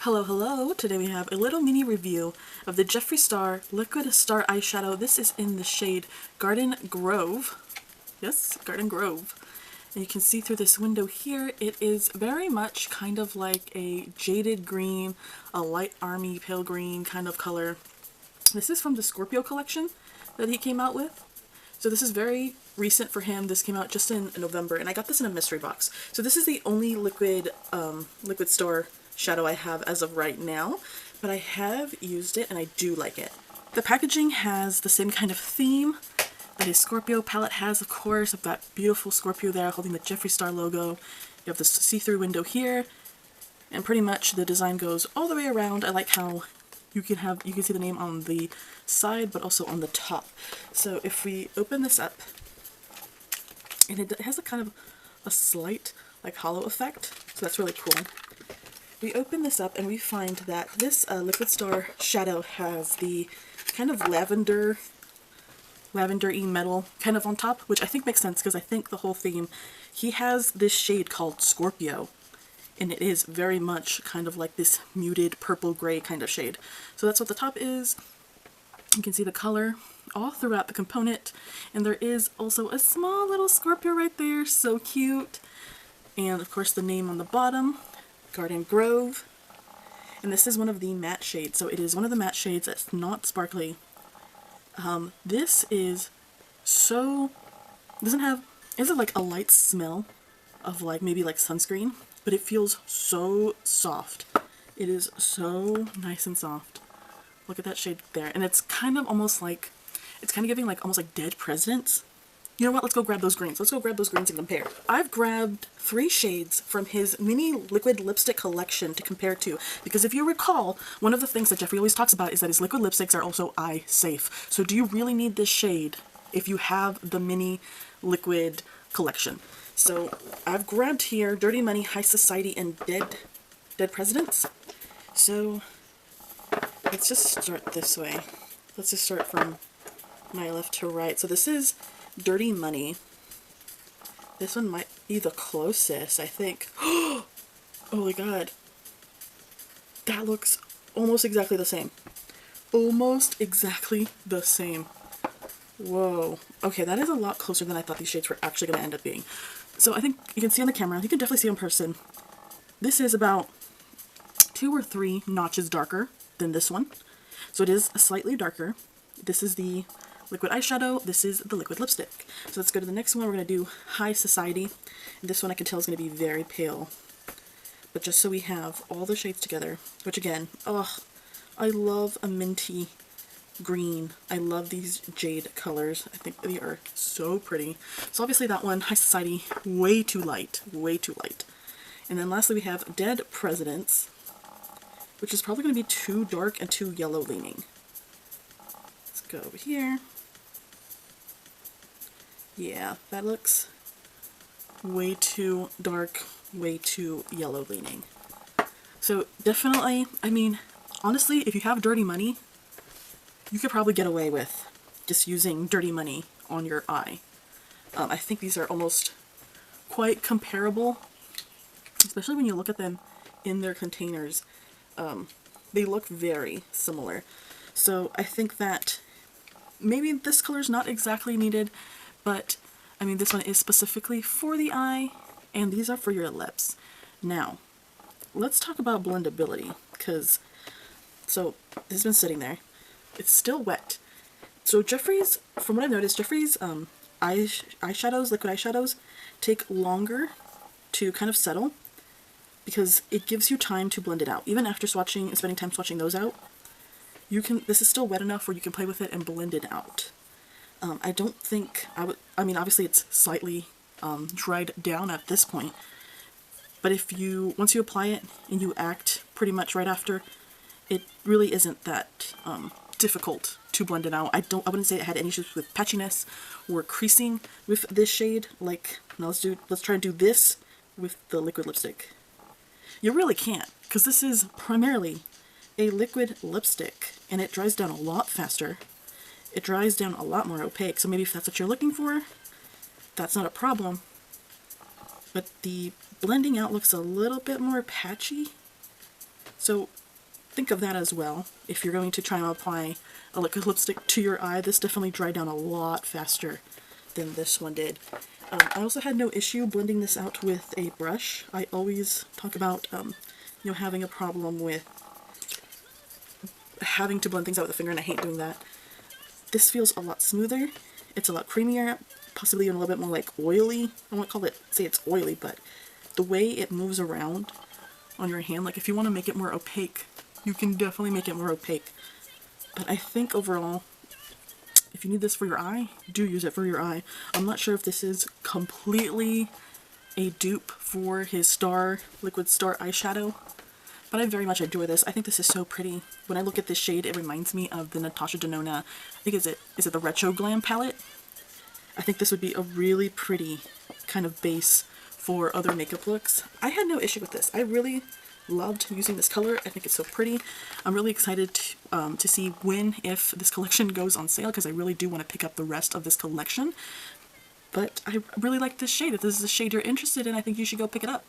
Hello, hello! Today we have a little mini review of the Jeffree Star Liquid Star Eyeshadow. This is in the shade Garden Grove. Yes, Garden Grove. And you can see through this window here, it is very much kind of like a jaded green, a light army pale green kind of color. This is from the Scorpio collection that he came out with. So this is very recent for him. This came out just in November, and I got this in a mystery box. So this is the only liquid Star shadow I have as of right now, but I have used it and I do like it. The packaging has the same kind of theme that his Scorpio palette has, of course. I've got beautiful Scorpio there holding the Jeffree Star logo. You have this see-through window here, and pretty much the design goes all the way around. I like how you can see the name on the side, but also on the top. So if we open this up, and it has a kind of a slight like hollow effect, so that's really cool. We open this up and we find that this Liquid Star shadow has the kind of lavender-y metal kind of on top, which I think makes sense because I think the whole theme, he has this shade called Scorpio, and it is very much kind of like this muted purple gray kind of shade. So that's what the top is. You can see the color all throughout the component, and there is also a small little Scorpio right there, so cute. And of course the name on the bottom, Garden Grove. And this is one of the matte shades, so it is one of the matte shades that's not sparkly. This is so, isn't like a light smell of like maybe like sunscreen, but it feels so soft. It is so nice and soft. Look at that shade there, and it's kind of almost like, it's kind of giving like almost like Dead Presidents. You know what, let's go grab those greens. Let's go grab those greens and compare. I've grabbed 3 shades from his mini liquid lipstick collection to compare to, because if you recall, one of the things that Jeffree always talks about is that his liquid lipsticks are also eye safe. So do you really need this shade if you have the mini liquid collection? So I've grabbed here Dirty Money, High Society, and Dead Presidents. So let's just start this way. Let's just start from my left to right. So this is Dirty Money. This one might be the closest, I think. Oh my god. That looks almost exactly the same. Almost exactly the same. Whoa. Okay, that is a lot closer than I thought these shades were actually going to end up being. So I think you can see on the camera, you can definitely see in person, this is about 2 or 3 notches darker than this one. So it is slightly darker. This is the liquid eyeshadow, this is the liquid lipstick. So let's go to the next one. We're going to do High Society. And this one I can tell is going to be very pale. But just so we have all the shades together, which again, oh, I love a minty green. I love these jade colors. I think they are so pretty. So obviously that one, High Society, way too light. Way too light. And then lastly we have Dead Presidents, which is probably going to be too dark and too yellow leaning. Let's go over here. Yeah, that looks way too dark, way too yellow leaning. So definitely, I mean, honestly, if you have Dirty Money, you could probably get away with just using Dirty Money on your eye. I think these are almost quite comparable, especially when you look at them in their containers. They look very similar. So I think that maybe this color is not exactly needed, but I mean this one is specifically for the eye, and these are for your lips. Now, let's talk about blendability, because, so this has been sitting there. It's still wet. So Jeffree's, from what I've noticed, Jeffree's eyeshadows, liquid eyeshadows, take longer to kind of settle, because it gives you time to blend it out. Even after swatching and spending time swatching those out, this is still wet enough where you can play with it and blend it out. I don't think, I mean obviously it's slightly dried down at this point, but once you apply it and you act pretty much right after, it really isn't that difficult to blend it out. I wouldn't say it had any issues with patchiness or creasing with this shade. Like, now let's try and do this with the liquid lipstick. You really can't, because this is primarily a liquid lipstick, and it dries down a lot faster. It dries down a lot more opaque, so maybe if that's what you're looking for, that's not a problem. But the blending out looks a little bit more patchy. So think of that as well. If you're going to try and apply a liquid lipstick to your eye, this definitely dried down a lot faster than this one did. I also had no issue blending this out with a brush. I always talk about you know, having a problem with having to blend things out with a finger, and I hate doing that. This feels a lot smoother. It's a lot creamier, possibly even a little bit more like oily. I won't say it's oily, but the way it moves around on your hand, like if you want to make it more opaque, you can definitely make it more opaque. But I think overall, if you need this for your eye, do use it for your eye. I'm not sure if this is completely a dupe for his Liquid Star eyeshadow, but I very much enjoy this. I think this is so pretty. When I look at this shade, it reminds me of the Natasha Denona, I think is it the Retro Glam palette? I think this would be a really pretty kind of base for other makeup looks. I had no issue with this. I really loved using this color. I think it's so pretty. I'm really excited to see if this collection goes on sale, because I really do want to pick up the rest of this collection. But I really like this shade. If this is a shade you're interested in, I think you should go pick it up.